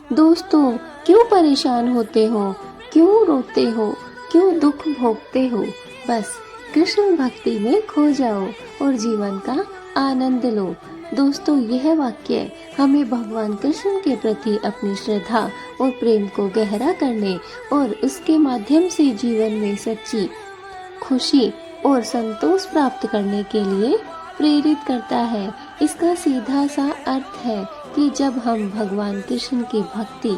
दोस्तों, क्यों परेशान होते हो, क्यों रोते हो, क्यों दुख भोगते हो? बस कृष्ण भक्ति में खो जाओ और जीवन का आनंद लो। दोस्तों, यह वाक्य हमें भगवान कृष्ण के प्रति अपनी श्रद्धा और प्रेम को गहरा करने और उसके माध्यम से जीवन में सच्ची खुशी और संतोष प्राप्त करने के लिए प्रेरित करता है। इसका सीधा सा अर्थ है कि जब हम भगवान कृष्ण की भक्ति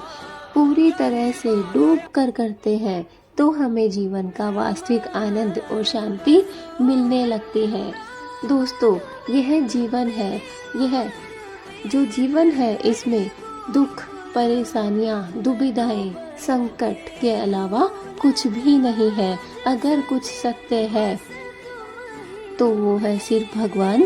पूरी तरह से डूब कर करते हैं तो हमें जीवन का वास्तविक आनंद और शांति मिलने लगती है। दोस्तों, यह जीवन है, यह जो जीवन है इसमें दुख, परेशानियां, दुविधाएं, संकट के अलावा कुछ भी नहीं है। अगर कुछ सत्य है तो वो है सिर्फ भगवान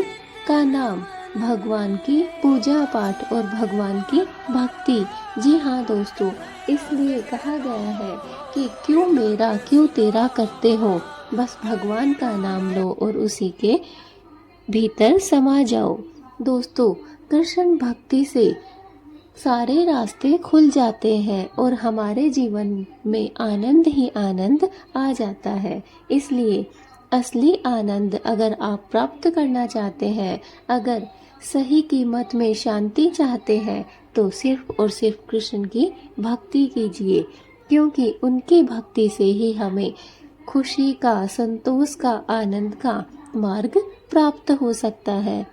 का नाम, भगवान की पूजा पाठ और भगवान की भक्ति। जी हाँ दोस्तों, इसलिए कहा गया है कि क्यों मेरा क्यों तेरा करते हो, बस भगवान का नाम लो और उसी के भीतर समा जाओ। दोस्तों, कृष्ण भक्ति से सारे रास्ते खुल जाते हैं और हमारे जीवन में आनंद ही आनंद आ जाता है। इसलिए असली आनंद अगर आप प्राप्त करना चाहते हैं, अगर सही कीमत में शांति चाहते हैं, तो सिर्फ और सिर्फ कृष्ण की भक्ति कीजिए, क्योंकि उनकी भक्ति से ही हमें खुशी का, संतोष का, आनंद का मार्ग प्राप्त हो सकता है।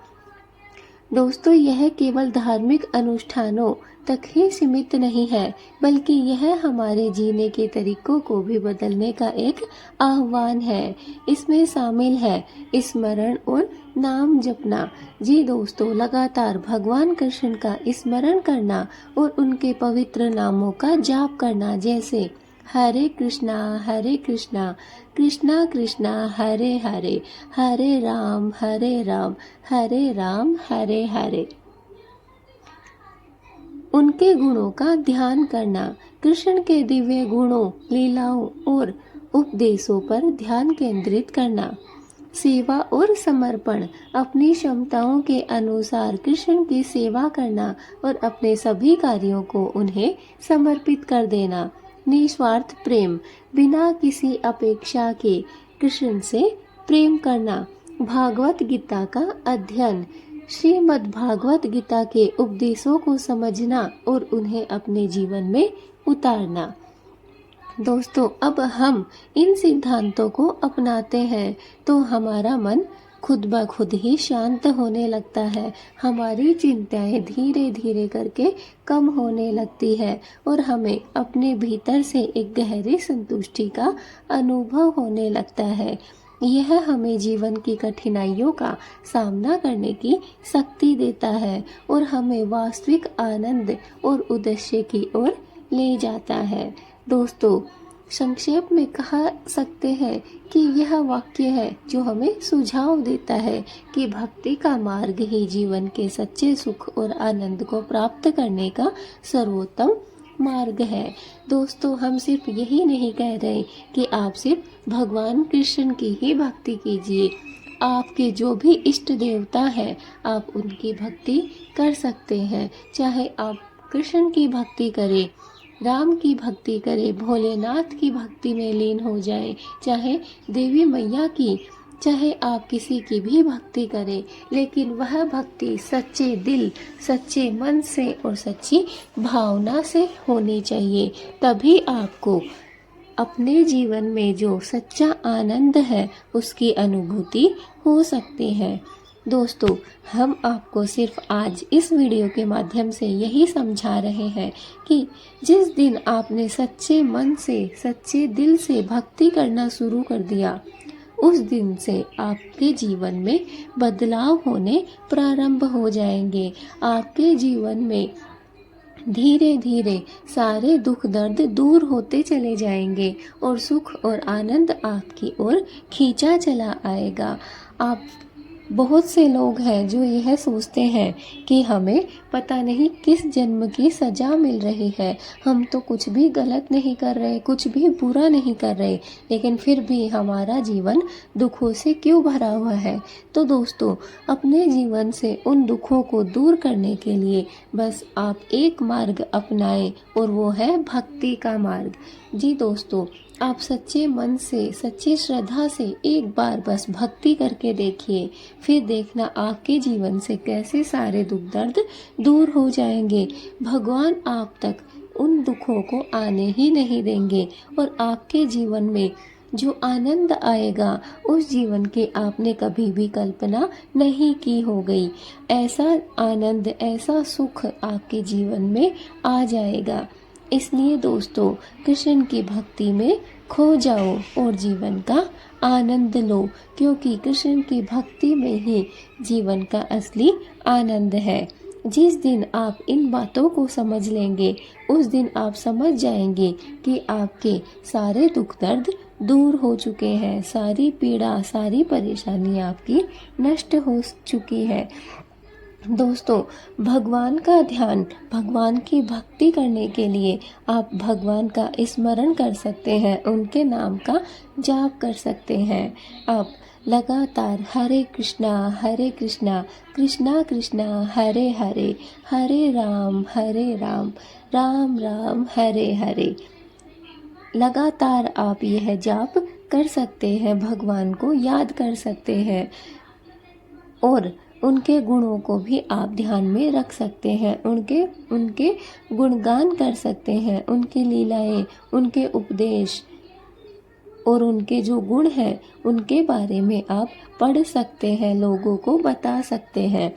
दोस्तों, यह केवल धार्मिक अनुष्ठानों तक ही सीमित नहीं है, बल्कि यह हमारे जीने के तरीकों को भी बदलने का एक आह्वान है। इसमें शामिल है स्मरण और नाम जपना। जी दोस्तों, लगातार भगवान कृष्ण का स्मरण करना और उनके पवित्र नामों का जाप करना, जैसे हरे कृष्णा कृष्णा कृष्णा हरे हरे, हरे राम हरे राम हरे हरे। उनके गुणों का ध्यान करना, कृष्ण के दिव्य गुणों, लीलाओं और उपदेशों पर ध्यान केंद्रित करना। सेवा और समर्पण, अपनी क्षमताओं के अनुसार कृष्ण की सेवा करना और अपने सभी कार्यों को उन्हें समर्पित कर देना। निस्वार्थ प्रेम, बिना किसी अपेक्षा के कृष्ण से प्रेम करना। भागवत गीता का अध्ययन, श्रीमद् भागवत गीता के उपदेशों को समझना और उन्हें अपने जीवन में उतारना। दोस्तों, अब हम इन सिद्धांतों को अपनाते हैं तो हमारा मन खुद ब खुद ही शांत होने लगता है, हमारी चिंताएं धीरे धीरे करके कम होने लगती है और हमें अपने भीतर से एक गहरी संतुष्टि का अनुभव होने लगता है। यह हमें जीवन की कठिनाइयों का सामना करने की शक्ति देता है और हमें वास्तविक आनंद और उद्देश्य की ओर ले जाता है। दोस्तों, संक्षेप में कहा सकते हैं कि यह वाक्य है जो हमें सुझाव देता है कि भक्ति का मार्ग ही जीवन के सच्चे सुख और आनंद को प्राप्त करने का सर्वोत्तम मार्ग है। दोस्तों, हम सिर्फ यही नहीं कह रहे कि आप सिर्फ भगवान कृष्ण की ही भक्ति कीजिए। आपके जो भी इष्ट देवता हैं, आप उनकी भक्ति कर सकते हैं। चाहे आप कृष्ण की भक्ति करें, राम की भक्ति करें, भोलेनाथ की भक्ति में लीन हो जाए, चाहे देवी मैया की, चाहे आप किसी की भी भक्ति करें, लेकिन वह भक्ति सच्चे दिल, सच्चे मन से और सच्ची भावना से होनी चाहिए। तभी आपको अपने जीवन में जो सच्चा आनंद है उसकी अनुभूति हो सकती है। दोस्तों, हम आपको सिर्फ आज इस वीडियो के माध्यम से यही समझा रहे हैं कि जिस दिन आपने सच्चे मन से, सच्चे दिल से भक्ति करना शुरू कर दिया, उस दिन से आपके जीवन में बदलाव होने प्रारंभ हो जाएंगे। आपके जीवन में धीरे धीरे सारे दुख दर्द दूर होते चले जाएंगे और सुख और आनंद आपकी ओर खींचा चला आएगा। आप बहुत से लोग हैं जो यह सोचते हैं कि हमें पता नहीं किस जन्म की सजा मिल रही है, हम तो कुछ भी गलत नहीं कर रहे, कुछ भी बुरा नहीं कर रहे, लेकिन फिर भी हमारा जीवन दुखों से क्यों भरा हुआ है। तो दोस्तों, अपने जीवन से उन दुखों को दूर करने के लिए बस आप एक मार्ग अपनाएं और वो है भक्ति का मार्ग। जी दोस्तों, आप सच्चे मन से, सच्ची श्रद्धा से एक बार बस भक्ति करके देखिए, फिर देखना आपके जीवन से कैसे सारे दुख दर्द दूर हो जाएंगे। भगवान आप तक उन दुखों को आने ही नहीं देंगे और आपके जीवन में जो आनंद आएगा उस जीवन की आपने कभी भी कल्पना नहीं की हो गई। ऐसा आनंद, ऐसा सुख आपके जीवन में आ जाएगा। इसलिए दोस्तों, कृष्ण की भक्ति में खो जाओ और जीवन का आनंद लो, क्योंकि कृष्ण की भक्ति में ही जीवन का असली आनंद है। जिस दिन आप इन बातों को समझ लेंगे, उस दिन आप समझ जाएंगे कि आपके सारे दुख दर्द दूर हो चुके हैं, सारी पीड़ा, सारी परेशानी आपकी नष्ट हो चुकी है। दोस्तों, भगवान का ध्यान, भगवान की भक्ति करने के लिए आप भगवान का स्मरण कर सकते हैं, उनके नाम का जाप कर सकते हैं। आप लगातार हरे कृष्णा कृष्णा कृष्णा हरे हरे, हरे राम राम राम हरे हरे, लगातार आप यह जाप कर सकते हैं, भगवान को याद कर सकते हैं और उनके गुणों को भी आप ध्यान में रख सकते हैं, उनके गुणगान कर सकते हैं, उनकी लीलाएं, उनके उपदेश और उनके जो गुण हैं उनके बारे में आप पढ़ सकते हैं, लोगों को बता सकते हैं।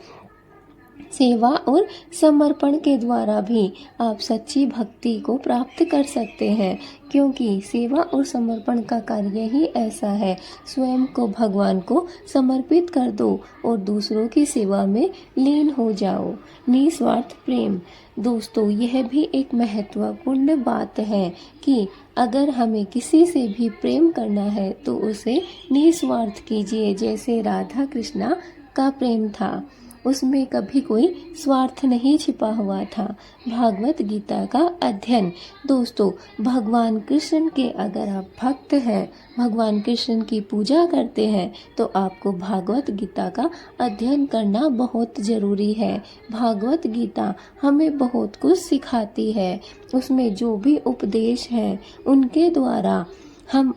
सेवा और समर्पण के द्वारा भी आप सच्ची भक्ति को प्राप्त कर सकते हैं, क्योंकि सेवा और समर्पण का कार्य ही ऐसा है। स्वयं को भगवान को समर्पित कर दो और दूसरों की सेवा में लीन हो जाओ। निस्वार्थ प्रेम। दोस्तों, यह भी एक महत्वपूर्ण बात है कि अगर हमें किसी से भी प्रेम करना है तो उसे निस्वार्थ कीजिए, जैसे राधा कृष्णा का प्रेम था, उसमें कभी कोई स्वार्थ नहीं छिपा हुआ था। भागवत गीता का अध्ययन। दोस्तों, भगवान कृष्ण के अगर आप भक्त हैं, भगवान कृष्ण की पूजा करते हैं, तो आपको भागवत गीता का अध्ययन करना बहुत ज़रूरी है। भागवत गीता हमें बहुत कुछ सिखाती है। उसमें जो भी उपदेश हैं उनके द्वारा हम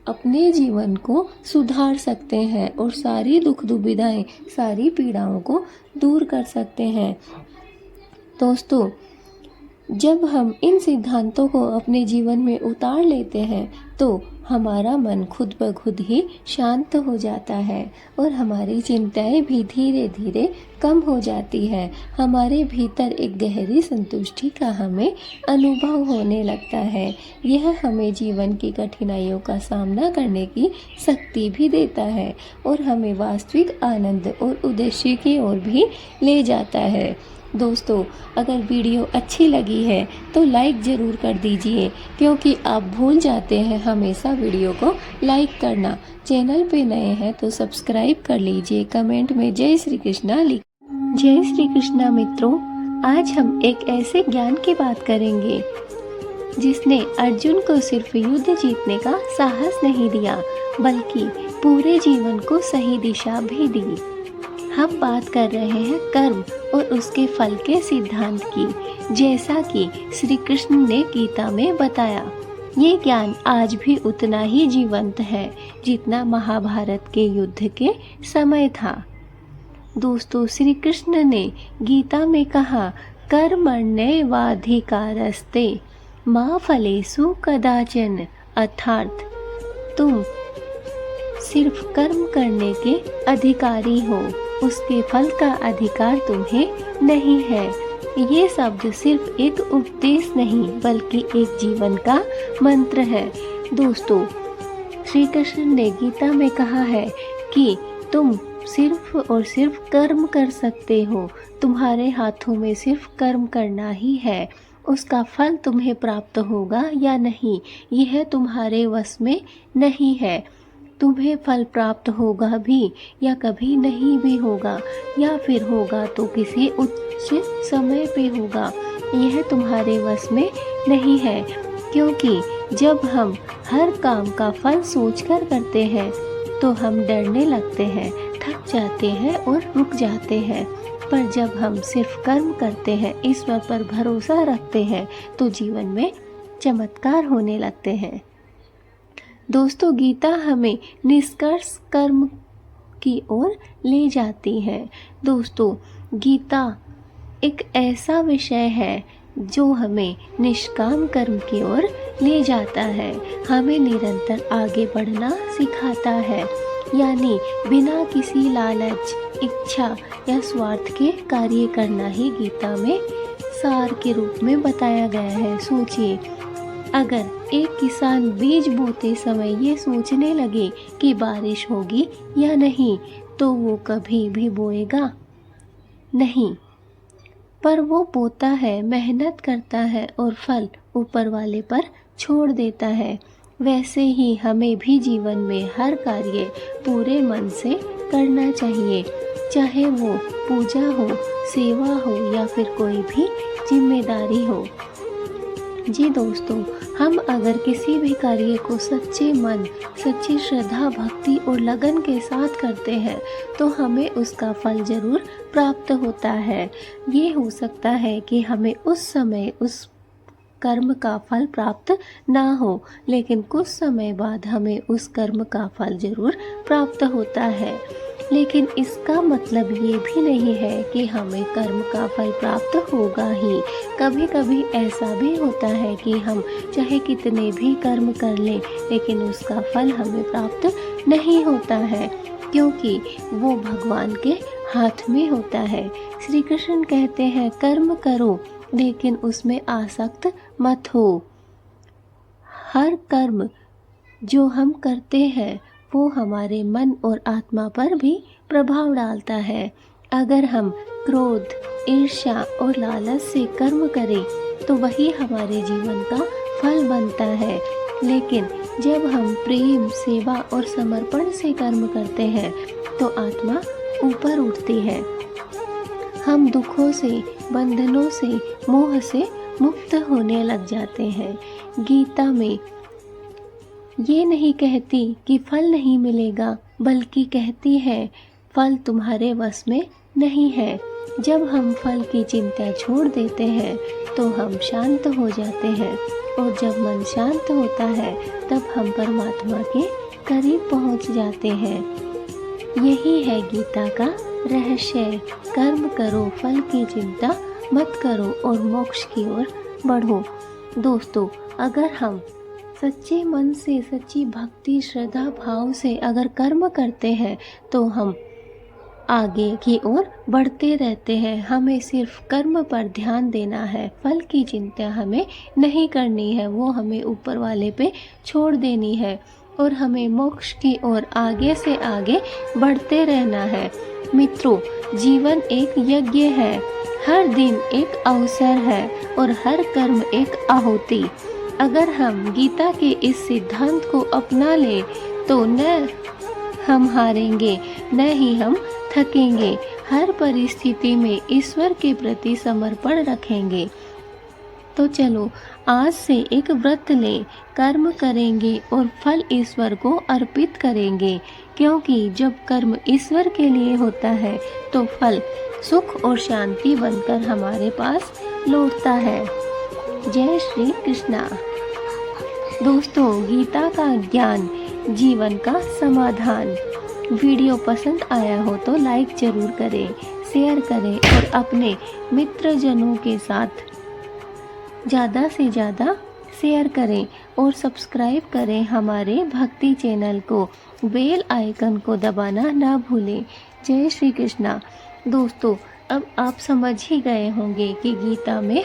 अपने जीवन को सुधार सकते हैं और सारी दुख दुविधाएं, सारी पीड़ाओं को दूर कर सकते हैं। दोस्तों, जब हम इन सिद्धांतों को अपने जीवन में उतार लेते हैं तो हमारा मन खुद ब खुद ही शांत हो जाता है और हमारी चिंताएं भी धीरे धीरे कम हो जाती हैं। हमारे भीतर एक गहरी संतुष्टि का हमें अनुभव होने लगता है। यह हमें जीवन की कठिनाइयों का सामना करने की शक्ति भी देता है और हमें वास्तविक आनंद और उद्देश्य की ओर भी ले जाता है। दोस्तों, अगर वीडियो अच्छी लगी है तो लाइक ज़रूर कर दीजिए, क्योंकि आप भूल जाते हैं हमेशा वीडियो को लाइक करना। चैनल पे नए हैं तो सब्सक्राइब कर लीजिए। कमेंट में जय श्री कृष्णा लिख। जय श्री कृष्णा मित्रों, आज हम एक ऐसे ज्ञान की बात करेंगे जिसने अर्जुन को सिर्फ युद्ध जीतने का साहस नहीं दिया, बल्कि पूरे जीवन को सही दिशा भी दी। हम बात कर रहे हैं कर्म और उसके फल के सिद्धांत की, जैसा कि श्री कृष्ण ने गीता में बताया। ये ज्ञान आज भी उतना ही जीवंत है जितना महाभारत के युद्ध के समय था। दोस्तों, श्री कृष्ण ने गीता में कहा, कर्मण्येवाधिकारस्ते मा फलेषु कदाचन, अर्थात तुम सिर्फ कर्म करने के अधिकारी हो, उसके फल का अधिकार तुम्हें नहीं है। ये शब्द सिर्फ एक उपदेश नहीं बल्कि एक जीवन का मंत्र है। दोस्तों, श्री कृष्ण ने गीता में कहा है कि तुम सिर्फ और सिर्फ कर्म कर सकते हो, तुम्हारे हाथों में सिर्फ कर्म करना ही है। उसका फल तुम्हें प्राप्त होगा या नहीं, यह तुम्हारे वश में नहीं है। तुम्हें फल प्राप्त होगा भी या कभी नहीं भी होगा, या फिर होगा तो किसी उच्च समय पे होगा, यह तुम्हारे वश में नहीं है। क्योंकि जब हम हर काम का फल सोचकर करते हैं तो हम डरने लगते हैं, थक जाते हैं और रुक जाते हैं। पर जब हम सिर्फ कर्म करते हैं, ईश्वर पर भरोसा रखते हैं, तो जीवन में चमत्कार होने लगते हैं। दोस्तों, गीता हमें निष्कर्ष कर्म की ओर ले जाती है। दोस्तों, गीता एक ऐसा विषय है जो हमें निष्काम कर्म की ओर ले जाता है, हमें निरंतर आगे बढ़ना सिखाता है। यानी बिना किसी लालच, इच्छा या स्वार्थ के कार्य करना ही गीता में सार के रूप में बताया गया है। सोचिए, अगर एक किसान बीज बोते समय ये सोचने लगे कि बारिश होगी या नहीं, तो वो कभी भी बोएगा नहीं। पर वो बोता है, मेहनत करता है और फल ऊपर वाले पर छोड़ देता है। वैसे ही हमें भी जीवन में हर कार्य पूरे मन से करना चाहिए, चाहे वो पूजा हो, सेवा हो या फिर कोई भी जिम्मेदारी हो। जी दोस्तों, हम अगर किसी भी कार्य को सच्चे मन, सच्ची श्रद्धा, भक्ति और लगन के साथ करते हैं तो हमें उसका फल जरूर प्राप्त होता है। ये हो सकता है कि हमें उस समय उस कर्म का फल प्राप्त ना हो, लेकिन कुछ समय बाद हमें उस कर्म का फल जरूर प्राप्त होता है। लेकिन इसका मतलब ये भी नहीं है कि हमें कर्म का फल प्राप्त होगा ही। कभी कभी ऐसा भी होता है कि हम चाहे कितने भी कर्म कर लें, लेकिन उसका फल हमें प्राप्त नहीं होता है, क्योंकि वो भगवान के हाथ में होता है। श्री कृष्ण कहते हैं, कर्म करो लेकिन उसमें आसक्त मत हो। हर कर्म जो हम करते हैं वो हमारे मन और आत्मा पर भी प्रभाव डालता है। अगर हम क्रोध, ईर्ष्या और लालच से कर्म करें तो वही हमारे जीवन का फल बनता है। लेकिन जब हम प्रेम, सेवा और समर्पण से कर्म करते हैं तो आत्मा ऊपर उठती है। हम दुखों से, बंधनों से, मोह से मुक्त होने लग जाते हैं। गीता में ये नहीं कहती कि फल नहीं मिलेगा, बल्कि कहती है फल तुम्हारे वश में नहीं है। जब हम फल की चिंता छोड़ देते हैं तो हम शांत हो जाते हैं, और जब मन शांत होता है तब हम परमात्मा के करीब पहुंच जाते हैं। यही है गीता का रहस्य। कर्म करो, फल की चिंता मत करो और मोक्ष की ओर बढ़ो। दोस्तों, अगर हम सच्चे मन से, सच्ची भक्ति, श्रद्धा भाव से अगर कर्म करते हैं तो हम आगे की ओर बढ़ते रहते हैं। हमें सिर्फ कर्म पर ध्यान देना है, फल की चिंता हमें नहीं करनी है, वो हमें ऊपर वाले पे छोड़ देनी है, और हमें मोक्ष की ओर आगे से आगे बढ़ते रहना है। मित्रों, जीवन एक यज्ञ है, हर दिन एक अवसर है और हर कर्म एक आहुति। अगर हम गीता के इस सिद्धांत को अपना लें तो न हम हारेंगे, न ही हम थकेंगे। हर परिस्थिति में ईश्वर के प्रति समर्पण रखेंगे। तो चलो आज से एक व्रत लें, कर्म करेंगे और फल ईश्वर को अर्पित करेंगे, क्योंकि जब कर्म ईश्वर के लिए होता है तो फल सुख और शांति बनकर हमारे पास लौटता है। जय श्री कृष्णा। दोस्तों, गीता का ज्ञान, जीवन का समाधान। वीडियो पसंद आया हो तो लाइक जरूर करें, शेयर करें और अपने मित्रजनों के साथ ज़्यादा से ज़्यादा शेयर करें और सब्सक्राइब करें हमारे भक्ति चैनल को। बेल आइकन को दबाना ना भूलें। जय श्री कृष्णा। दोस्तों, अब आप समझ ही गए होंगे कि गीता में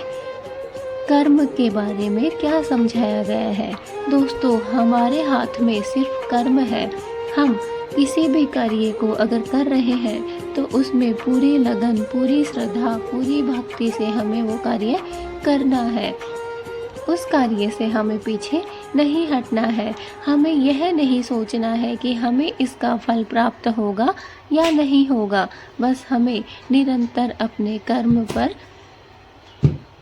कर्म के बारे में क्या समझाया गया है। दोस्तों, हमारे हाथ में सिर्फ कर्म है। हम किसी भी कार्य को अगर कर रहे हैं तो उसमें पूरी लगन, पूरी श्रद्धा, पूरी भक्ति से हमें वो कार्य करना है। उस कार्य से हमें पीछे नहीं हटना है। हमें यह नहीं सोचना है कि हमें इसका फल प्राप्त होगा या नहीं होगा। बस हमें निरंतर अपने कर्म पर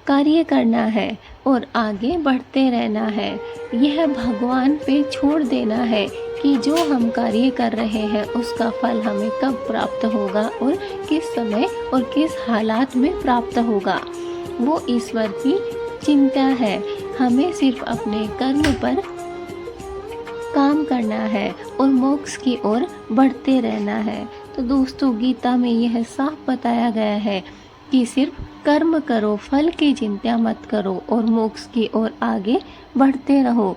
कार्य करना है और आगे बढ़ते रहना है। यह भगवान पे छोड़ देना है कि जो हम कार्य कर रहे हैं उसका फल हमें कब प्राप्त होगा और किस समय और किस हालात में प्राप्त होगा, वो ईश्वर की चिंता है। हमें सिर्फ अपने कर्म पर काम करना है और मोक्ष की ओर बढ़ते रहना है। तो दोस्तों, गीता में यह साफ बताया गया है कि सिर्फ कर्म करो, फल की चिंता मत करो और मोक्ष की ओर आगे बढ़ते रहो।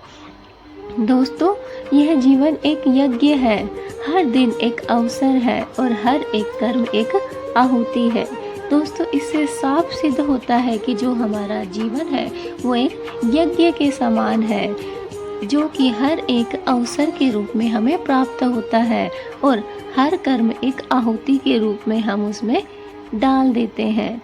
दोस्तों, यह जीवन एक यज्ञ है। हर दिन एक अवसर है और हर एक कर्म एक आहुति है। दोस्तों, इससे साफ सिद्ध होता है कि जो हमारा जीवन है वो एक यज्ञ के समान है, जो कि हर एक अवसर के रूप में हमें प्राप्त होता है और हर कर्म एक आहुति के रूप में हम उसमें डाल देते हैं।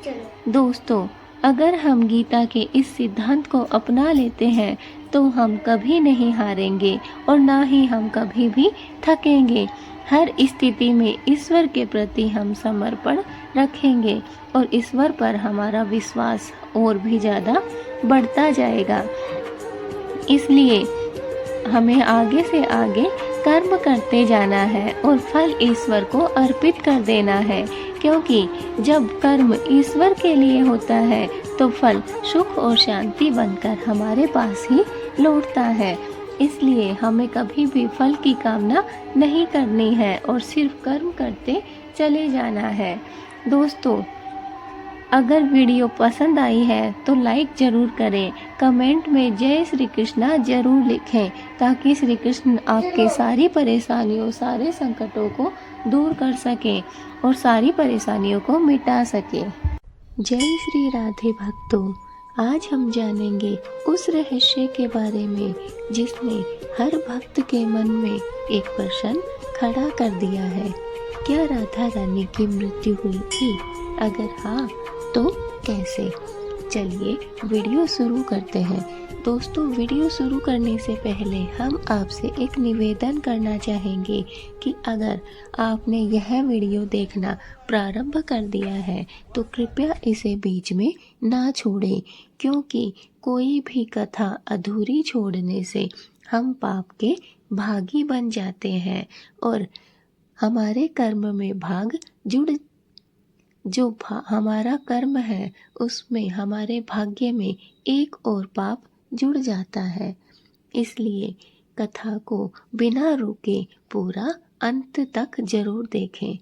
दोस्तों, अगर हम गीता के इस सिद्धांत को अपना लेते हैं तो हम कभी नहीं हारेंगे और ना ही हम कभी भी थकेंगे। हर स्थिति में ईश्वर के प्रति हम समर्पण रखेंगे और ईश्वर पर हमारा विश्वास और भी ज़्यादा बढ़ता जाएगा। इसलिए हमें आगे से आगे कर्म करते जाना है और फल ईश्वर को अर्पित कर देना है, क्योंकि जब कर्म ईश्वर के लिए होता है तो फल सुख और शांति बनकर हमारे पास ही लौटता है। इसलिए हमें कभी भी फल की कामना नहीं करनी है और सिर्फ कर्म करते चले जाना है। दोस्तों, अगर वीडियो पसंद आई है तो लाइक ज़रूर करें, कमेंट में जय श्री कृष्णा ज़रूर लिखें, ताकि श्री कृष्ण आपके सारी परेशानियों, सारे संकटों को दूर कर सकें और सारी परेशानियों को मिटा सके। जय श्री राधे भक्तों, आज हम जानेंगे उस रहस्य के बारे में जिसने हर भक्त के मन में एक प्रश्न खड़ा कर दिया है। क्या राधा रानी की मृत्यु हुई थी? अगर हाँ तो कैसे? चलिए वीडियो शुरू करते हैं। दोस्तों, वीडियो शुरू करने से पहले हम आपसे एक निवेदन करना चाहेंगे कि अगर आपने यह वीडियो देखना प्रारंभ कर दिया है तो कृपया इसे बीच में ना छोड़ें, क्योंकि कोई भी कथा अधूरी छोड़ने से हम पाप के भागी बन जाते हैं और हमारे कर्म में भाग जुड़ हमारा कर्म है उसमें हमारे भाग्य में एक और पाप जुड़ जाता है। इसलिए कथा को बिना रुके पूरा अंत तक जरूर देखें।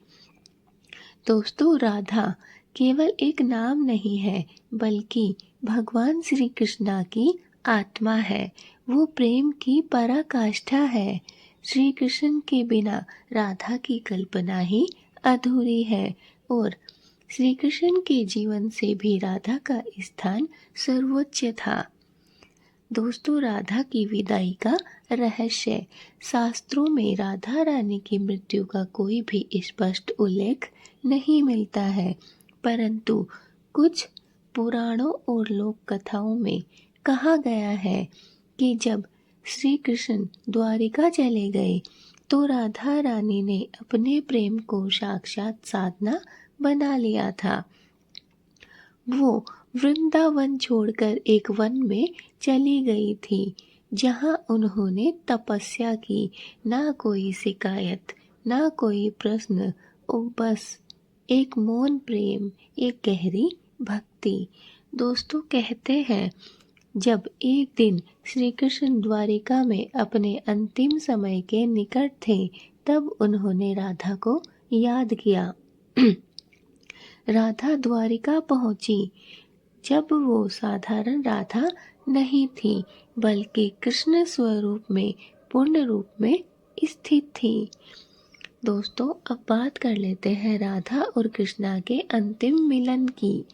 दोस्तों, राधा केवल एक नाम नहीं है, बल्कि भगवान श्री कृष्णा की आत्मा है। वो प्रेम की पराकाष्ठा है। श्री कृष्ण के बिना राधा की कल्पना ही अधूरी है और श्री कृष्ण के जीवन से भी राधा का स्थान सर्वोच्च था। दोस्तों, राधा की विदाई का रहस्य। शास्त्रों में राधा रानी की मृत्यु का कोई भी स्पष्ट उल्लेख नहीं मिलता है, परंतु कुछ पुराणों और लोक कथाओं में कहा गया है कि जब श्री कृष्ण द्वारिका चले गए तो राधा रानी ने अपने प्रेम को साक्षात साधना बना लिया था। वो वृंदावन छोड़कर एक वन में चली गई थी, जहाँ उन्होंने तपस्या की। ना कोई शिकायत, ना कोई प्रश्न, और बस एक मौन प्रेम, एक गहरी भक्ति। दोस्तों, कहते हैं जब एक दिन श्री कृष्ण द्वारिका में अपने अंतिम समय के निकट थे, तब उन्होंने राधा को याद किया। राधा द्वारिका पहुंची जब वो साधारण राधा नहीं थी, बल्कि कृष्ण स्वरूप में, पूर्ण रूप में स्थित थी। दोस्तों, अब बात कर लेते हैं राधा और कृष्णा के अंतिम मिलन की।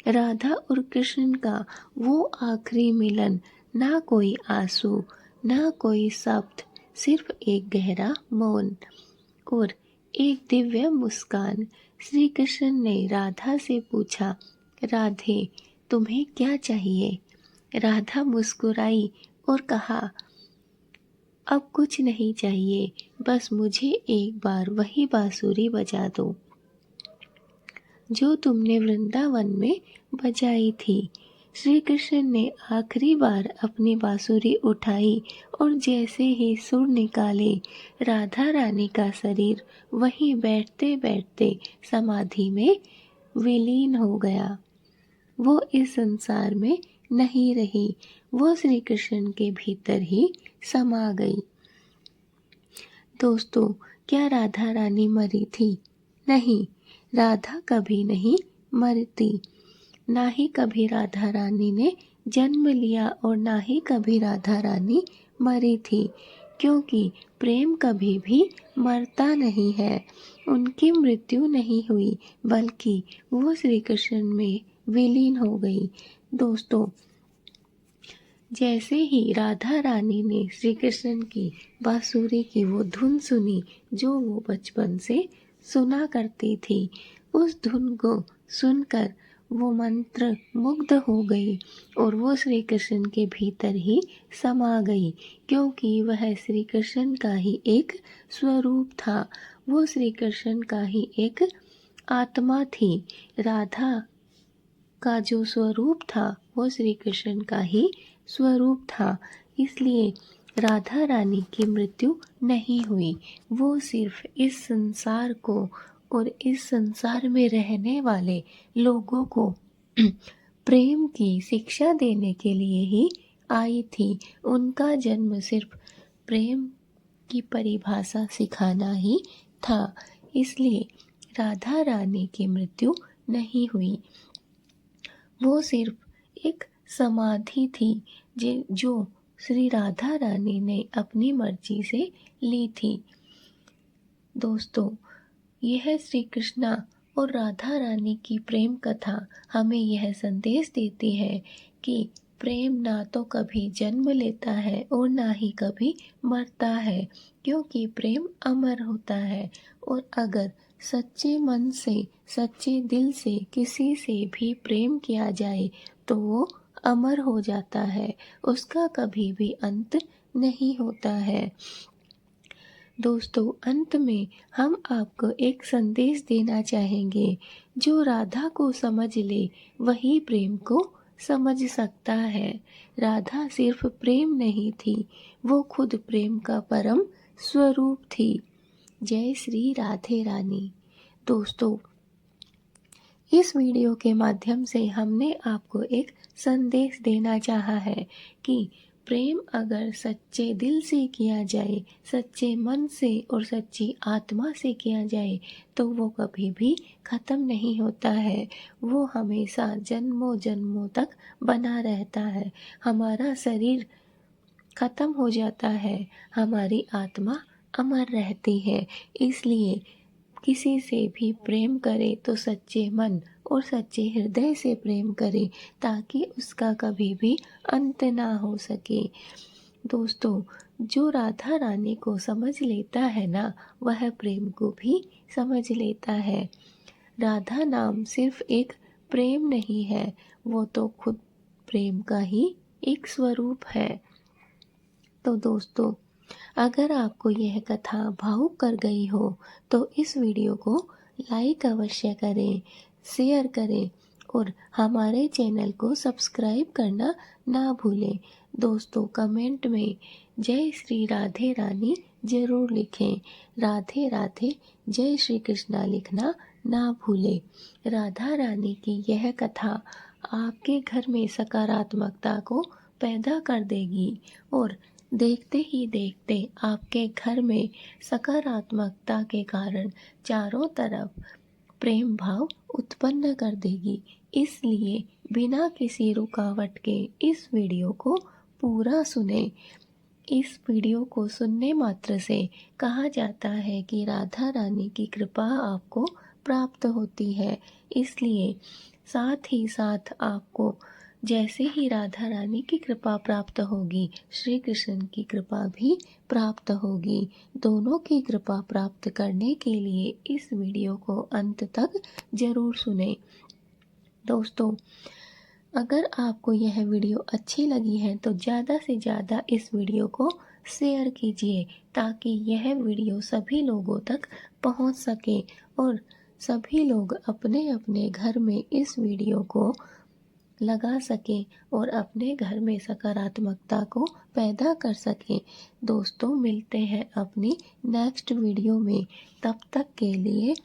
राधा और कृष्ण का वो आखिरी मिलन, ना कोई आंसू, ना कोई शब्द, सिर्फ एक गहरा मौन और एक दिव्य मुस्कान। श्री कृष्ण ने राधा से पूछा, राधे, तुम्हें क्या चाहिए? राधा मुस्कुराई और कहा, अब कुछ नहीं चाहिए, बस मुझे एक बार वही बांसुरी बजा दो जो तुमने वृंदावन में बजाई थी। श्री कृष्ण ने आखिरी बार अपनी बांसुरी उठाई और जैसे ही सुर निकाले, राधा रानी का शरीर वहीं बैठते बैठते समाधि में विलीन हो गया। वो इस संसार में नहीं रही, वो श्री कृष्ण के भीतर ही समा गई। दोस्तों, क्या राधा रानी मरी थी? नहीं, राधा कभी नहीं मरती। ना ही कभी राधा रानी ने जन्म लिया और ना ही कभी राधा रानी मरी थी, क्योंकि प्रेम कभी भी मरता नहीं है। उनकी मृत्यु नहीं हुई, बल्कि वो श्री कृष्ण में विलीन हो गई। दोस्तों, जैसे ही राधा रानी ने श्री कृष्ण की बांसुरी की वो धुन सुनी जो वो बचपन से सुना करती थी, उस धुन को सुनकर वो मंत्र मुग्ध हो गई और वो श्री कृष्ण के भीतर ही समा गई, क्योंकि वह श्री कृष्ण का ही एक स्वरूप था। वो श्री कृष्ण का ही एक आत्मा थी। राधा का जो स्वरूप था वो श्री कृष्ण का ही स्वरूप था। इसलिए राधा रानी की मृत्यु नहीं हुई। वो सिर्फ इस संसार को और इस संसार में रहने वाले लोगों को प्रेम की शिक्षा देने के लिए ही आई थी। उनका जन्म सिर्फ प्रेम की परिभाषा सिखाना ही था। इसलिए राधा रानी की मृत्यु नहीं हुई। वो सिर्फ एक समाधि थी जो श्री राधा रानी ने अपनी मर्जी से ली थी। दोस्तों, यह श्री कृष्णा और राधा रानी की प्रेम कथा हमें यह संदेश देती है कि प्रेम ना तो कभी जन्म लेता है और ना ही कभी मरता है, क्योंकि प्रेम अमर होता है। और अगर सच्चे मन से, सच्चे दिल से किसी से भी प्रेम किया जाए तो वो अमर हो जाता है, उसका कभी भी अंत नहीं होता है। दोस्तों, अंत में हम आपको एक संदेश देना चाहेंगे, जो राधा को समझ ले वही प्रेम को समझ सकता है। राधा सिर्फ प्रेम नहीं थी, वो खुद प्रेम का परम स्वरूप थी। जय श्री राधे रानी। दोस्तों, इस वीडियो के माध्यम से हमने आपको एक संदेश देना चाहा है कि प्रेम अगर सच्चे दिल से किया जाए, सच्चे मन से और सच्ची आत्मा से किया जाए तो वो कभी भी ख़त्म नहीं होता है। वो हमेशा जन्मों जन्मों तक बना रहता है। हमारा शरीर ख़त्म हो जाता है, हमारी आत्मा अमर रहती है। इसलिए किसी से भी प्रेम करे तो सच्चे मन और सच्चे हृदय से प्रेम करे, ताकि उसका कभी भी अंत ना हो सके। दोस्तों, जो राधा रानी को समझ लेता है ना, वह प्रेम को भी समझ लेता है। राधा नाम सिर्फ एक प्रेम नहीं है, वो तो खुद प्रेम का ही एक स्वरूप है। तो दोस्तों, अगर आपको यह कथा भावुक कर गई हो तो इस वीडियो को लाइक अवश्य करें, शेयर करें और हमारे चैनल को सब्सक्राइब करना ना भूलें। दोस्तों, कमेंट में जय श्री राधे रानी ज़रूर लिखें। राधे राधे जय श्री कृष्णा लिखना ना भूलें। राधा रानी की यह कथा आपके घर में सकारात्मकता को पैदा कर देगी और देखते ही देखते आपके घर में सकारात्मकता के कारण चारों तरफ प्रेम भाव उत्पन्न कर देगी। इसलिए बिना किसी रुकावट के इस वीडियो को पूरा सुने। इस वीडियो को सुनने मात्र से कहा जाता है कि राधा रानी की कृपा आपको प्राप्त होती है। इसलिए साथ ही साथ आपको जैसे ही राधा रानी की कृपा प्राप्त होगी, श्री कृष्ण की कृपा भी प्राप्त होगी। दोनों की कृपा प्राप्त करने के लिए इस वीडियो को अंत तक जरूर सुने। दोस्तों, अगर आपको यह वीडियो अच्छी लगी है तो ज़्यादा से ज़्यादा इस वीडियो को शेयर कीजिए ताकि यह वीडियो सभी लोगों तक पहुंच सके और सभी लोग अपने अपने घर में इस वीडियो को लगा सकें और अपने घर में सकारात्मकता को पैदा कर सकें। दोस्तों, मिलते हैं अपनी नेक्स्ट वीडियो में। तब तक के लिए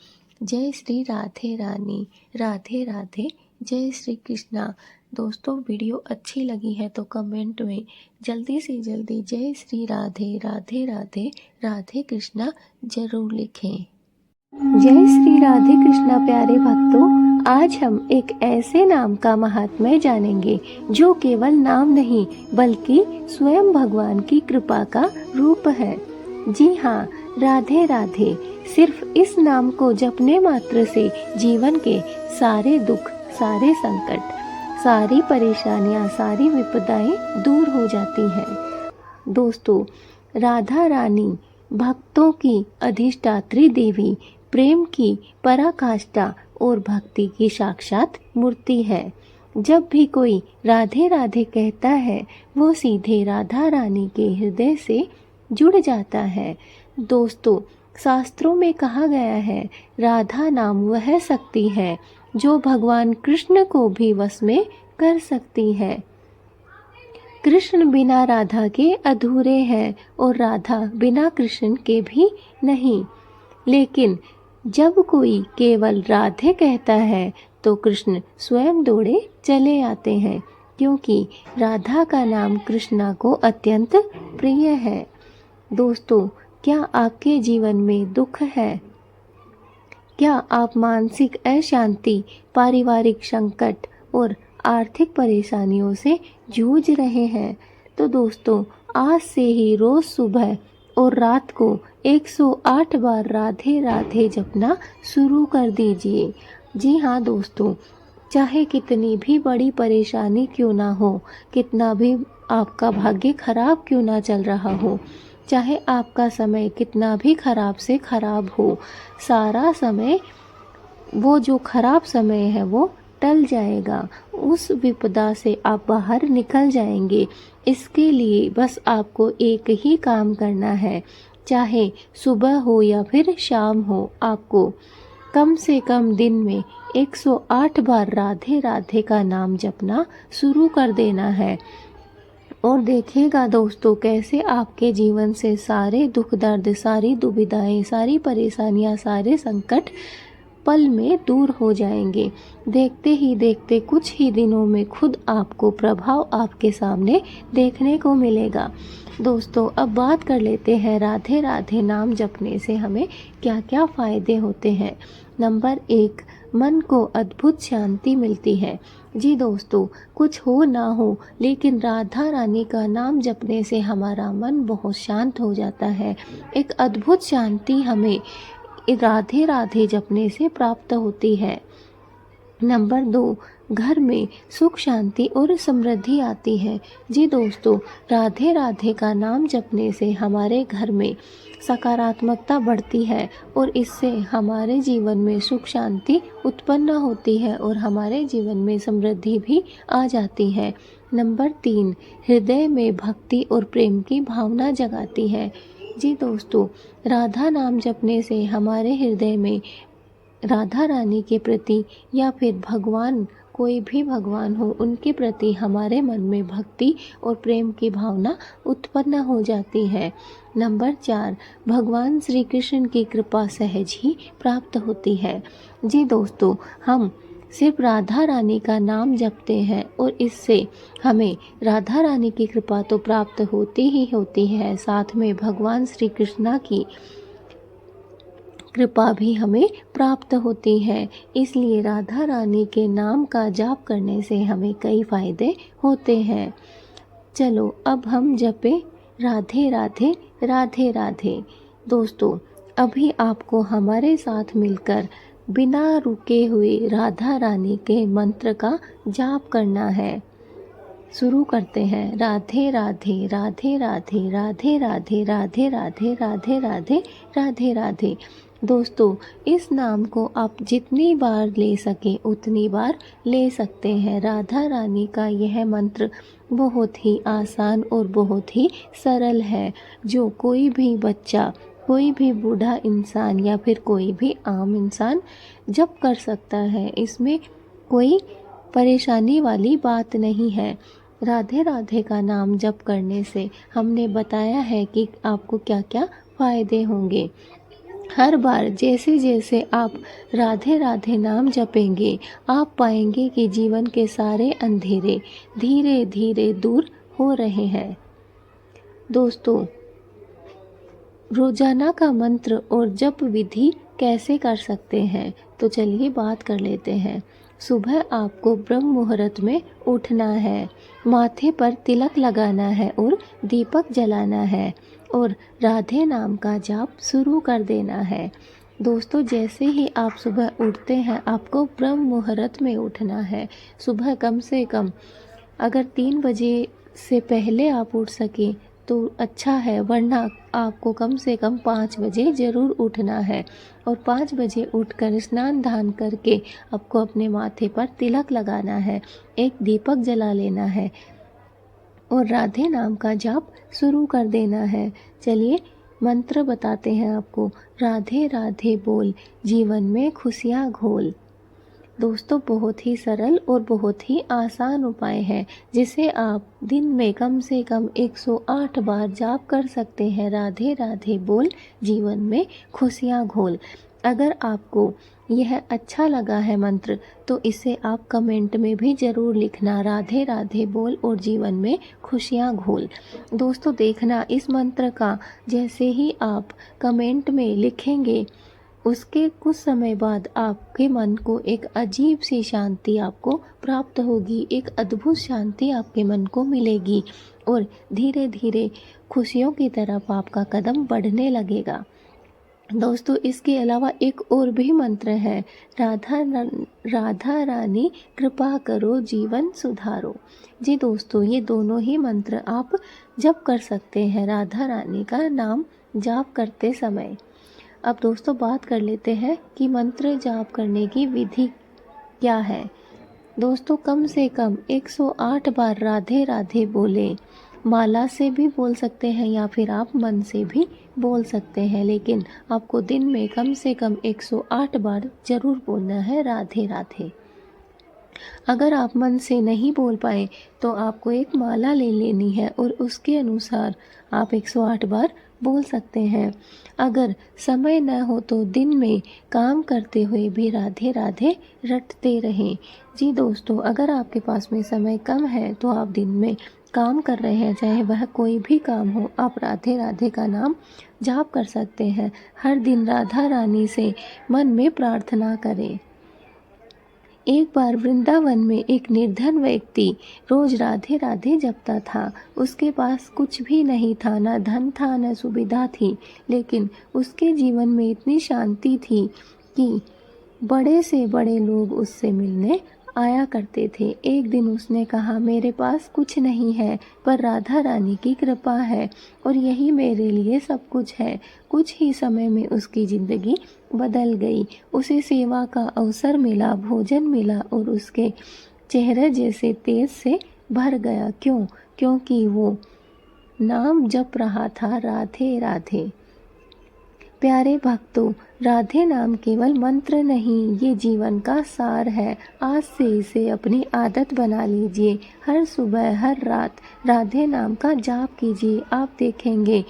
जय श्री राधे रानी, राधे राधे, जय श्री कृष्णा। दोस्तों, वीडियो अच्छी लगी है तो कमेंट में जल्दी से जल्दी जय श्री राधे, राधे राधे, राधे कृष्णा जरूर लिखें। जय श्री राधे कृष्णा प्यारे भक्तों, आज हम एक ऐसे नाम का महात्म्य जानेंगे जो केवल नाम नहीं बल्कि स्वयं भगवान की कृपा का रूप है। जी हाँ, राधे राधे। सिर्फ इस नाम को जपने मात्र से जीवन के सारे दुख, सारे संकट, सारी परेशानियां, सारी विपदाएं दूर हो जाती हैं। दोस्तों, राधा रानी भक्तों की अधिष्ठात्री देवी, प्रेम की पराकाष्ठा और भक्ति की साक्षात मूर्ति है। जब भी कोई राधे राधे कहता है वो सीधे राधा रानी के हृदय से जुड़ जाता है। दोस्तों, शास्त्रों में कहा गया है, राधा नाम वह शक्ति है जो भगवान कृष्ण को भी वश में कर सकती है। कृष्ण बिना राधा के अधूरे हैं और राधा बिना कृष्ण के भी नहीं। लेकिन जब कोई केवल राधे कहता है तो कृष्ण स्वयं दौड़े चले आते हैं, क्योंकि राधा का नाम कृष्णा को अत्यंत प्रिय है। दोस्तों, क्या आपके जीवन में दुख है? क्या आप मानसिक अशांति, पारिवारिक संकट और आर्थिक परेशानियों से जूझ रहे हैं? तो दोस्तों, आज से ही रोज सुबह और रात को 108 बार राधे राधे जपना शुरू कर दीजिए। जी हाँ दोस्तों, चाहे कितनी भी बड़ी परेशानी क्यों ना हो, कितना भी आपका भाग्य खराब क्यों ना चल रहा हो, चाहे आपका समय कितना भी खराब से खराब हो, सारा समय, वो जो खराब समय है वो टल जाएगा। उस विपदा से आप बाहर निकल जाएंगे। इसके लिए बस आपको एक ही काम करना है, चाहे सुबह हो या फिर शाम हो, आपको कम से कम दिन में 108 बार राधे राधे का नाम जपना शुरू कर देना है। और देखिएगा दोस्तों, कैसे आपके जीवन से सारे दुख दर्द, सारी दुविधाएं, सारी परेशानियां, सारे संकट पल में दूर हो जाएंगे। देखते ही देखते कुछ ही दिनों में खुद आपको प्रभाव आपके सामने देखने को मिलेगा। दोस्तों, अब बात कर लेते हैं राधे राधे नाम जपने से हमें क्या क्या फायदे होते हैं। नंबर 1, मन को अद्भुत शांति मिलती है। जी दोस्तों, कुछ हो ना हो लेकिन राधा रानी का नाम जपने से हमारा मन बहुत शांत हो जाता है। एक अद्भुत शांति हमें राधे राधे जपने से प्राप्त होती है। नंबर 2, घर में सुख शांति और समृद्धि आती है। जी दोस्तों, राधे राधे का नाम जपने से हमारे घर में सकारात्मकता बढ़ती है और इससे हमारे जीवन में सुख शांति उत्पन्न होती है और हमारे जीवन में समृद्धि भी आ जाती है। नंबर 3, हृदय में भक्ति और प्रेम की भावना जगाती है। जी दोस्तों, राधा नाम जपने से हमारे हृदय में राधा रानी के प्रति या फिर भगवान, कोई भी भगवान हो, उनके प्रति हमारे मन में भक्ति और प्रेम की भावना उत्पन्न हो जाती है। नंबर 4, भगवान श्री कृष्ण की कृपा सहज ही प्राप्त होती है। जी दोस्तों, हम सिर्फ राधा रानी का नाम जपते हैं और इससे हमें राधा रानी की कृपा तो प्राप्त होती ही होती है, साथ में भगवान श्री कृष्णा की कृपा भी हमें प्राप्त होती है। इसलिए राधा रानी के नाम का जाप करने से हमें कई फायदे होते हैं। चलो अब हम जपे राधे राधे, राधे राधे। दोस्तों, अभी आपको हमारे साथ मिलकर बिना रुके हुए राधा रानी के मंत्र का जाप करना है। शुरू करते हैं। राधे राधे, राधे राधे, राधे राधे, राधे राधे, राधे राधे, राधे राधे। दोस्तों, इस नाम को आप जितनी बार ले सकें उतनी बार ले सकते हैं। राधा रानी का यह मंत्र बहुत ही आसान और बहुत ही सरल है, जो कोई भी बच्चा, कोई भी बूढ़ा इंसान या फिर कोई भी आम इंसान जप कर सकता है। इसमें कोई परेशानी वाली बात नहीं है। राधे राधे का नाम जप करने से हमने बताया है कि आपको क्या क्या फ़ायदे होंगे। हर बार जैसे जैसे आप राधे राधे नाम जपेंगे, आप पाएंगे कि जीवन के सारे अंधेरे धीरे धीरे दूर हो रहे हैं। दोस्तों, रोजाना का मंत्र और जप विधि कैसे कर सकते हैं, तो चलिए बात कर लेते हैं। सुबह आपको ब्रह्म मुहूर्त में उठना है, माथे पर तिलक लगाना है और दीपक जलाना है और राधे नाम का जाप शुरू कर देना है। दोस्तों, जैसे ही आप सुबह उठते हैं, आपको ब्रह्म मुहूर्त में उठना है। सुबह कम से कम अगर 3 बजे से पहले आप उठ सकें तो अच्छा है, वरना आपको कम से कम 5 बजे ज़रूर उठना है। और 5 बजे उठकर स्नान दान करके आपको अपने माथे पर तिलक लगाना है, एक दीपक जला लेना है और राधे नाम का जाप शुरू कर देना है। चलिए मंत्र बताते हैं आपको। राधे राधे बोल, जीवन में खुशियाँ घोल। दोस्तों, बहुत ही सरल और बहुत ही आसान उपाय है, जिसे आप दिन में कम से कम 108 बार जाप कर सकते हैं। राधे राधे बोल, जीवन में खुशियाँ घोल। अगर आपको यह अच्छा लगा है मंत्र, तो इसे आप कमेंट में भी ज़रूर लिखना, राधे राधे बोल और जीवन में खुशियाँ घोल। दोस्तों, देखना इस मंत्र का जैसे ही आप कमेंट में लिखेंगे, उसके कुछ समय बाद आपके मन को एक अजीब सी शांति आपको प्राप्त होगी, एक अद्भुत शांति आपके मन को मिलेगी और धीरे धीरे खुशियों की तरफ आपका कदम बढ़ने लगेगा। दोस्तों, इसके अलावा एक और भी मंत्र है, राधा रानी कृपा करो जीवन सुधारो। जी दोस्तों, ये दोनों ही मंत्र आप जप कर सकते हैं राधा रानी का नाम जाप करते समय। अब दोस्तों, बात कर लेते हैं कि मंत्र जाप करने की विधि क्या है। दोस्तों, कम से कम 108 बार राधे राधे बोलें। माला से भी बोल सकते हैं या फिर आप मन से भी बोल सकते हैं, लेकिन आपको दिन में कम से कम 108 बार ज़रूर बोलना है राधे राधे। अगर आप मन से नहीं बोल पाए तो आपको एक माला ले लेनी है और उसके अनुसार आप 108 बार बोल सकते हैं। अगर समय न हो तो दिन में काम करते हुए भी राधे राधे रटते रहें। जी दोस्तों, अगर आपके पास में समय कम है तो आप दिन में काम कर रहे हैं, चाहे वह कोई भी काम हो, आप राधे राधे का नाम जाप कर सकते हैं। हर दिन राधा रानी से मन में प्रार्थना करें। एक बार वृंदावन में एक निर्धन व्यक्ति रोज राधे राधे जपता था। उसके पास कुछ भी नहीं था, न धन था न सुविधा थी, लेकिन उसके जीवन में इतनी शांति थी कि बड़े से बड़े लोग उससे मिलने आया करते थे। एक दिन उसने कहा, मेरे पास कुछ नहीं है, पर राधा रानी की कृपा है और यही मेरे लिए सब कुछ है। कुछ ही समय में उसकी ज़िंदगी बदल गई। उसे सेवा का अवसर मिला, भोजन मिला और उसके चेहरे जैसे तेज से भर गया। क्यों? क्योंकि वो नाम जप रहा था, राधे राधे। प्यारे भक्तों, राधे नाम केवल मंत्र नहीं, ये जीवन का सार है। आज से इसे अपनी आदत बना लीजिए। हर सुबह हर रात राधे नाम का जाप कीजिए। आप देखेंगे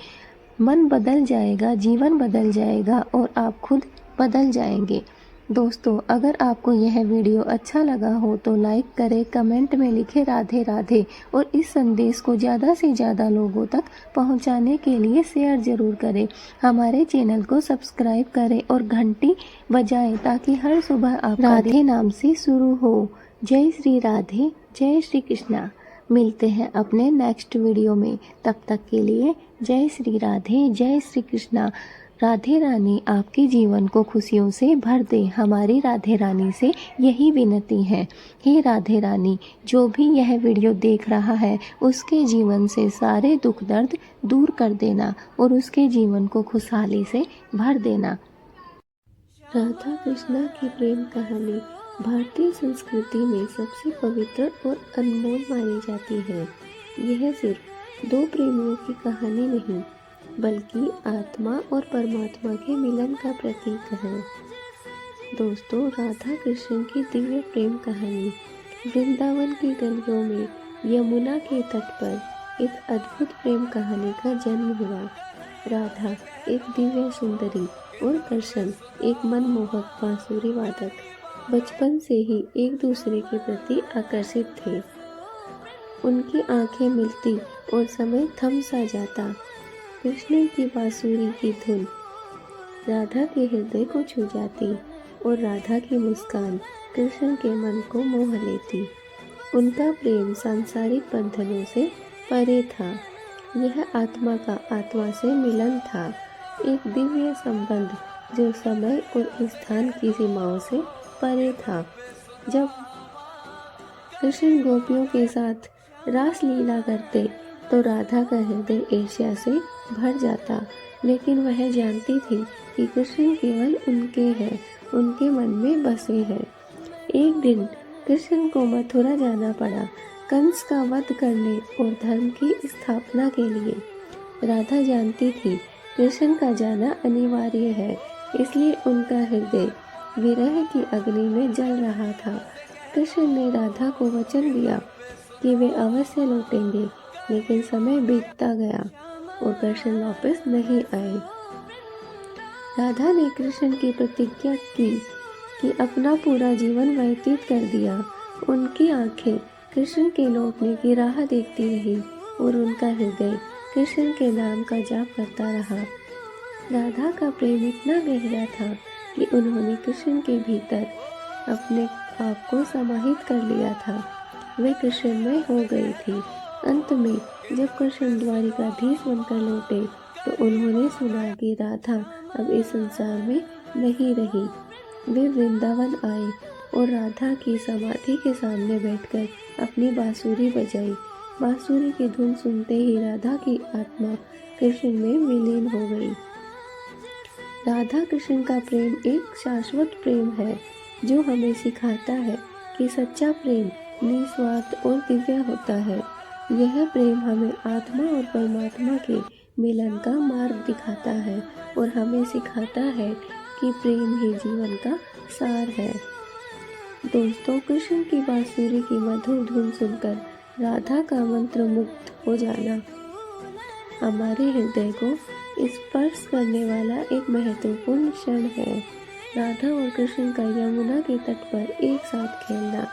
मन बदल जाएगा, जीवन बदल जाएगा और आप खुद बदल जाएंगे। दोस्तों, अगर आपको यह वीडियो अच्छा लगा हो तो लाइक करें, कमेंट में लिखें राधे राधे और इस संदेश को ज़्यादा से ज़्यादा लोगों तक पहुंचाने के लिए शेयर ज़रूर करें। हमारे चैनल को सब्सक्राइब करें और घंटी बजाएं ताकि हर सुबह आप राधे नाम से शुरू हो। जय श्री राधे, जय श्री कृष्णा। मिलते हैं अपने नेक्स्ट वीडियो में, तब तक के लिए जय श्री राधे, जय श्री कृष्णा। राधे रानी आपके जीवन को खुशियों से भर दे। हमारी राधे रानी से यही विनती है। हे राधे रानी, जो भी यह वीडियो देख रहा है उसके जीवन से सारे दुख दर्द दूर कर देना और उसके जीवन को खुशहाली से भर देना। राधा कृष्णा की प्रेम कहानी भारतीय संस्कृति में सबसे पवित्र और अनमोल मानी जाती है। यह सिर्फ दो प्रेमियों की कहानी नहीं, बल्कि आत्मा और परमात्मा के मिलन का प्रतीक है। दोस्तों, राधा कृष्ण की दिव्य प्रेम कहानी। वृंदावन की गलियों में यमुना के तट पर एक अद्भुत प्रेम कहानी का जन्म हुआ। राधा एक दिव्य सुंदरी और कृष्ण एक मनमोहक बांसुरी वादक बचपन से ही एक दूसरे के प्रति आकर्षित थे। उनकी आंखें मिलती और समय थम सा जाता। कृष्ण की बांसुरी की धुन राधा के हृदय को छू जाती और राधा की मुस्कान कृष्ण के मन को मोह लेती। उनका प्रेम सांसारिक बंधनों से परे था। यह आत्मा का आत्मा से मिलन था, एक दिव्य संबंध जो समय और स्थान की सीमाओं से परे था। जब कृष्ण गोपियों के साथ रास लीला करते तो राधा का हृदय ईर्ष्या से भर जाता, लेकिन वह जानती थी कि कृष्ण केवल उनके हैं, उनके मन में बसे हैं। एक दिन कृष्ण को मथुरा जाना पड़ा, कंस का वध करने और धर्म की स्थापना के लिए। राधा जानती थी कृष्ण का जाना अनिवार्य है, इसलिए उनका हृदय विरह की अग्नि में जल रहा था। कृष्ण ने राधा को वचन दिया कि वे अवश्य लौटेंगे, लेकिन समय बीतता गया और कृष्ण वापस नहीं आए। राधा ने कृष्ण की प्रतिज्ञा की कि अपना पूरा जीवन व्यतीत कर दिया। उनकी आंखें कृष्ण के लौटने की राह देखती रही और उनका हृदय कृष्ण के नाम का जाप करता रहा। राधा का प्रेम इतना गहरा था कि उन्होंने कृष्ण के भीतर अपने आप को समाहित कर लिया था। वे कृष्णमय हो गई थी। अंत में जब कृष्ण द्वारिकाधीश बनकर लौटे तो उन्होंने सुना कि राधा अब इस संसार में नहीं रही। वे वृंदावन आए और राधा की समाधि के सामने बैठकर अपनी बांसुरी बजाई। बांसुरी की धुन सुनते ही राधा की आत्मा कृष्ण में विलीन हो गई। राधा कृष्ण का प्रेम एक शाश्वत प्रेम है जो हमें सिखाता है कि सच्चा प्रेम निस्वार्थ और दिव्य होता है। यह प्रेम हमें आत्मा और परमात्मा के मिलन का मार्ग दिखाता है और हमें सिखाता है कि प्रेम ही जीवन का सार है। दोस्तों, कृष्ण की बांसुरी की मधुर धुन सुनकर राधा का मंत्र मुग्ध हो जाना हमारे हृदय को स्पर्श करने वाला एक महत्वपूर्ण क्षण है। राधा और कृष्ण का यमुना के तट पर एक साथ खेलना,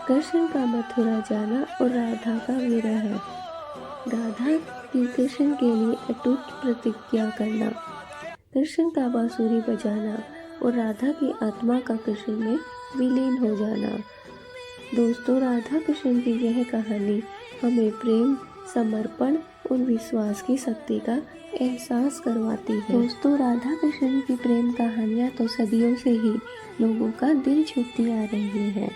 कृष्ण का मथुरा जाना और राधा का विरह, राधा की कृष्ण के लिए अटूट प्रतिज्ञा करना, कृष्ण का बांसुरी बजाना और राधा की आत्मा का कृष्ण में विलीन हो जाना। दोस्तों, राधा कृष्ण की यह कहानी हमें प्रेम, समर्पण और विश्वास की शक्ति का एहसास करवाती है। दोस्तों, राधा कृष्ण की प्रेम कहानियाँ तो सदियों से ही लोगों का दिल छूती आ रही है।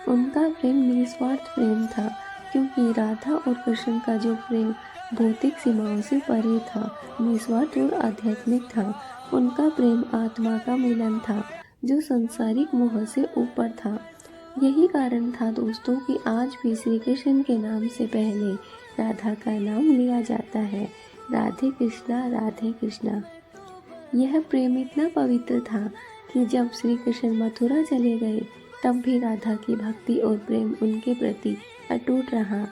उनका प्रेम निस्वार्थ प्रेम था, क्योंकि राधा और कृष्ण का जो प्रेम भौतिक सीमाओं से परे था, निस्वार्थ और आध्यात्मिक था। उनका प्रेम आत्मा का मिलन था जो सांसारिक मोह से ऊपर था। यही कारण था दोस्तों कि आज भी श्री कृष्ण के नाम से पहले राधा का नाम लिया जाता है। राधे कृष्णा, राधे कृष्णा। यह प्रेम इतना पवित्र था कि जब श्री कृष्ण मथुरा चले गए तब भी राधा की भक्ति और प्रेम उनके प्रति अटूट रहा।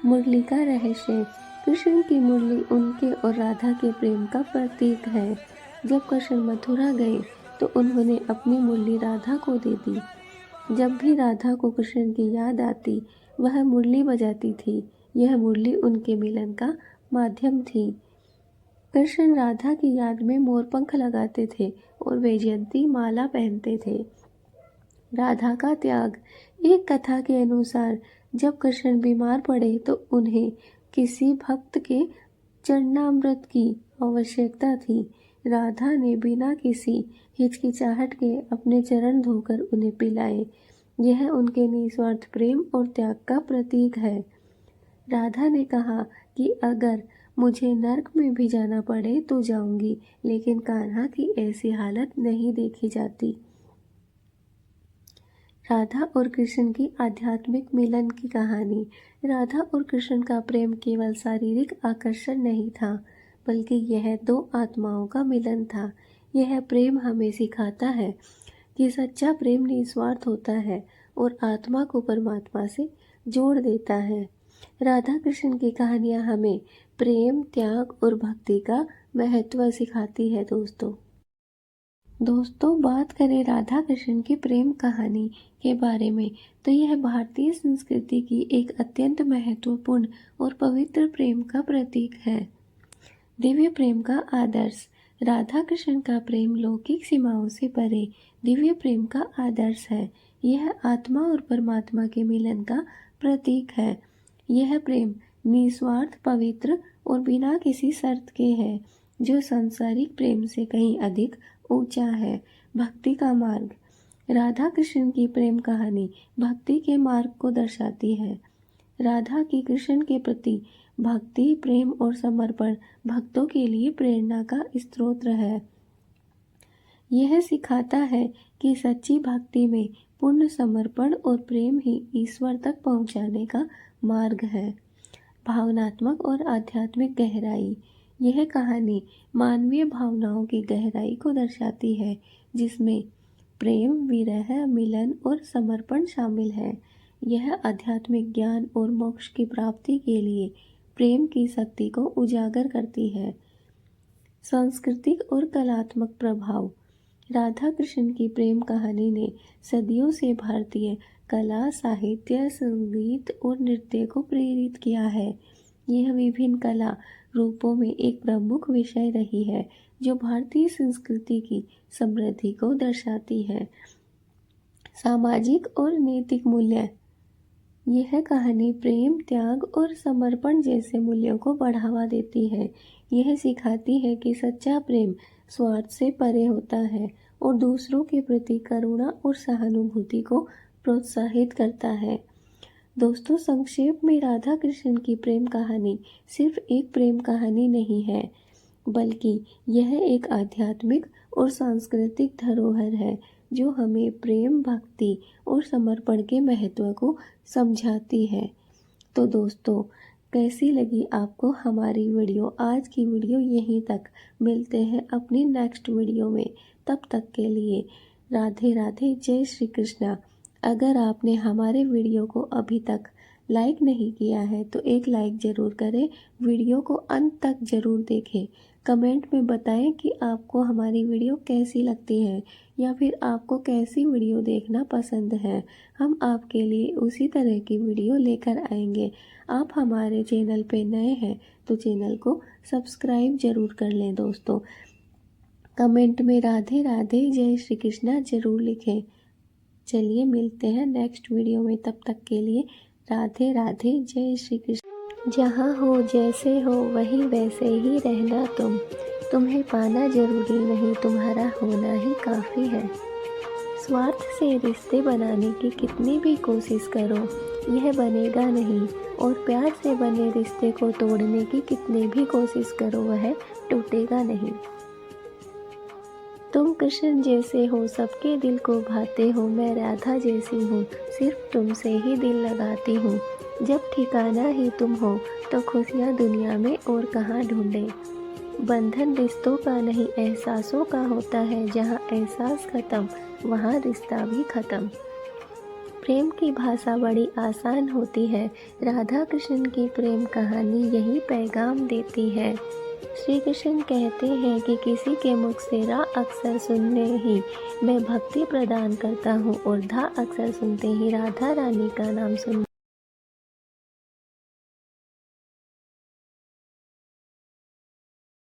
मुरली का रहस्य। कृष्ण की मुरली उनके और राधा के प्रेम का प्रतीक है। जब कृष्ण मथुरा गए तो उन्होंने अपनी मुरली राधा को दे दी। जब भी राधा को कृष्ण की याद आती, वह मुरली बजाती थी। यह मुरली उनके मिलन का माध्यम थी। कृष्ण राधा की याद में मोरपंख लगाते थे और वैजयंती माला पहनते थे। राधा का त्याग। एक कथा के अनुसार जब कृष्ण बीमार पड़े तो उन्हें किसी भक्त के चरणामृत की आवश्यकता थी। राधा ने बिना किसी हिचकिचाहट के अपने चरण धोकर उन्हें पिलाए। यह उनके निस्वार्थ प्रेम और त्याग का प्रतीक है। राधा ने कहा कि अगर मुझे नर्क में भी जाना पड़े तो जाऊंगी, लेकिन कान्हा की ऐसी हालत नहीं देखी जाती। राधा और कृष्ण की आध्यात्मिक मिलन की कहानी। राधा और कृष्ण का प्रेम केवल शारीरिक आकर्षण नहीं था, बल्कि यह दो आत्माओं का मिलन था। यह प्रेम हमें सिखाता है कि सच्चा प्रेम निस्वार्थ होता है और आत्मा को परमात्मा से जोड़ देता है। राधा कृष्ण की कहानियाँ हमें प्रेम, त्याग और भक्ति का महत्व सिखाती है। दोस्तों बात करें राधा कृष्ण की प्रेम कहानी के बारे में, तो यह भारतीय संस्कृति की एक अत्यंत महत्वपूर्ण और पवित्र प्रेम का प्रतीक है। दिव्य प्रेम का आदर्श। राधा कृष्ण का प्रेम लौकिक सीमाओं से परे दिव्य प्रेम का आदर्श है। यह आत्मा और परमात्मा के मिलन का प्रतीक है। यह प्रेम निस्वार्थ, पवित्र और बिना किसी शर्त के है, जो सांसारिक प्रेम से कहीं अधिक ऊंचा है। भक्ति का मार्ग। राधा कृष्ण की प्रेम कहानी भक्ति के मार्ग को दर्शाती है। राधा की कृष्ण के प्रति भक्ति, प्रेम और समर्पण भक्तों के लिए प्रेरणा का स्रोत है। यह सिखाता है कि सच्ची भक्ति में पूर्ण समर्पण और प्रेम ही ईश्वर तक पहुंचाने का मार्ग है। भावनात्मक और आध्यात्मिक गहराई। यह कहानी मानवीय भावनाओं की गहराई को दर्शाती है, जिसमें प्रेम, विरह, मिलन और समर्पण शामिल है। यह आध्यात्मिक ज्ञान और मोक्ष की प्राप्ति के लिए प्रेम की शक्ति को उजागर करती है। सांस्कृतिक और कलात्मक प्रभाव। राधा कृष्ण की प्रेम कहानी ने सदियों से भारतीय कला, साहित्य, संगीत और नृत्य को प्रेरित किया है। यह विभिन्न कला रूपों में एक प्रमुख विषय रही है, जो भारतीय संस्कृति की समृद्धि को दर्शाती है। सामाजिक और नैतिक मूल्य। यह कहानी प्रेम, त्याग और समर्पण जैसे मूल्यों को बढ़ावा देती है। यह सिखाती है कि सच्चा प्रेम स्वार्थ से परे होता है और दूसरों के प्रति करुणा और सहानुभूति को प्रोत्साहित करता है। दोस्तों संक्षेप में राधा कृष्ण की प्रेम कहानी सिर्फ एक प्रेम कहानी नहीं है, बल्कि यह एक आध्यात्मिक और सांस्कृतिक धरोहर है, जो हमें प्रेम, भक्ति और समर्पण के महत्व को समझाती है। तो दोस्तों कैसी लगी आपको हमारी वीडियो? आज की वीडियो यहीं तक। मिलते हैं अपनी नेक्स्ट वीडियो में। तब तक के लिए राधे राधे, जय श्री कृष्णा। अगर आपने हमारे वीडियो को अभी तक लाइक नहीं किया है तो एक लाइक ज़रूर करें। वीडियो को अंत तक ज़रूर देखें। कमेंट में बताएं कि आपको हमारी वीडियो कैसी लगती है या फिर आपको कैसी वीडियो देखना पसंद है। हम आपके लिए उसी तरह की वीडियो लेकर आएंगे। आप हमारे चैनल पे नए हैं तो चैनल को सब्सक्राइब ज़रूर कर लें। दोस्तों कमेंट में राधे राधे, जय श्री कृष्णा ज़रूर लिखें। चलिए मिलते हैं नेक्स्ट वीडियो में। तब तक के लिए राधे राधे, जय श्री कृष्ण। जहाँ हो जैसे हो वहीं वैसे ही रहना तुम्हें पाना जरूरी नहीं, तुम्हारा होना ही काफ़ी है। स्वार्थ से रिश्ते बनाने की कितनी भी कोशिश करो यह बनेगा नहीं, और प्यार से बने रिश्ते को तोड़ने की कितनी भी कोशिश करो वह टूटेगा नहीं। तुम कृष्ण जैसे हो, सबके दिल को भाते हो, मैं राधा जैसी हूँ, सिर्फ तुमसे ही दिल लगाती हूँ। जब ठिकाना ही तुम हो तो खुशियाँ दुनिया में और कहाँ ढूंढे। बंधन रिश्तों का नहीं एहसासों का होता है, जहाँ एहसास खत्म वहाँ रिश्ता भी खत्म। प्रेम की भाषा बड़ी आसान होती है, राधा कृष्ण की प्रेम कहानी यही पैगाम देती है। श्री कृष्ण कहते हैं कि किसी के मुख से रा अक्षर सुनने ही मैं भक्ति प्रदान करता हूँ, और धा अक्षर सुनते ही राधा रानी का नाम सुन